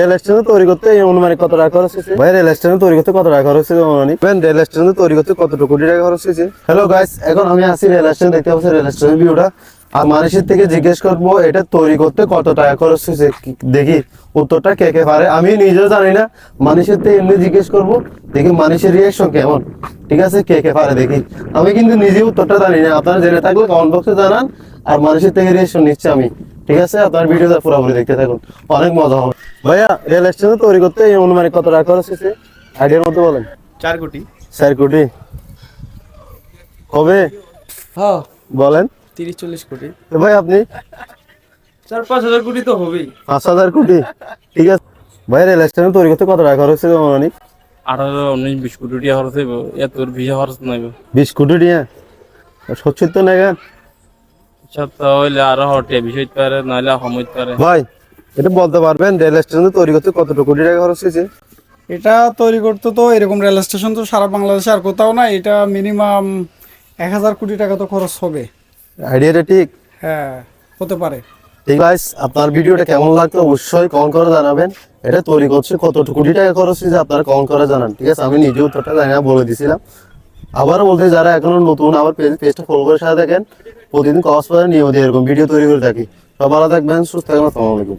Rail station তৈরি করতে অনুমানিক কত টাকা খরচ হয়েছে? ভাই রেল স্টেশন তৈরি করতে কত টাকা খরচ হয়েছে অনুমানিক? রেল স্টেশন তৈরি করতে কতটুকু কোটি টাকা খরচ হয়েছে? হ্যালো গাইস, এখন আমি আছি রেল স্টেশন, দেখতে পাচ্ছি রেল স্টেশন ভিউটা। আর মানুষের থেকে জিজ্ঞেস করবো এটা তৈরি করতে কত টাকা খরচ হয়েছে, দেখি উত্তরটা কে কে পারে। আমি নিজেও জানি না, মানুষের থেকে এমনি জিজ্ঞেস করবো, দেখি মানুষের রিয়াকশন কেমন। ঠিক আছে, কে কে পারে দেখি। আমি কিন্তু নিজে উত্তরটা জানি না, আপনারা জেনে থাকলে কমেন্ট বক্সে জানান। আর মানুষের থেকে রিয়াকশন নিচ্ছি আমি। ঠিক আছে, আপনার ভিডিওটা পুরোপুরি দেখতে থাকুন, অনেক মজা হবে। ভাইয়া রেল স্টেশন তৈরি করতে অনুমানিক কত টাকা খরচ হয়েছে? আইডিয়ার মধ্যে বলেন। 4 কোটি। 4 কোটি হবে? হ্যাঁ, বলেন। 30-40 কোটি। তো ভাই আপনি? 4-5 হাজার কোটি তো হবেই। 5,000 কোটি। ঠিক আছে ভাই, রেল স্টেশন তৈরি করতে কত টাকা খরচ হয়েছে অনুমানিক? 18-19-20 কোটি টাকা খরচ হইব। এত ভিসা খরচ নাইব। 20 কোটি টাকা? সচ্ছিত তো নেই সপ্তাহ হইলে আরো হটে বিষয় হইতে পারে, নাহলে কম হইতে পারে। ভাই, এটা বলতে পারবেন রেল স্টেশন তৈরি করতে কতটুকু কোটি টাকা খরচ হয়েছে? এটা তৈরি করতে তো এরকম রেল স্টেশন তো সারা বাংলাদেশে আর কোথাও না। এটা মিনিমাম 1,000 কোটি টাকা তো খরচ হবে। আইডিয়াটা ঠিক? হ্যাঁ, হতে পারে। ঠিক গাইস, আপনার ভিডিওটা কেমন লাগতো অবশ্যই কমেন্ট করে জানাবেন। এটা তৈরি করছে কতটুকু কোটি টাকা খরচ হয়েছে আপনারা কমেন্ট করে জানান। ঠিক আছে, আমি নিজে উত্তরটা জানি না, বলে দিছিলাম। আবারও বলতে, যারা এখনো নতুন আবার পেজটা ফলো করে সাথে দেখেন, প্রতিদিন কক্সবাজার নিয়মিত এরকম ভিডিও তৈরি করে থাকি। সব ভালো থাকবেন, সুস্থ থাকবেন, আসসালামু আলাইকুম।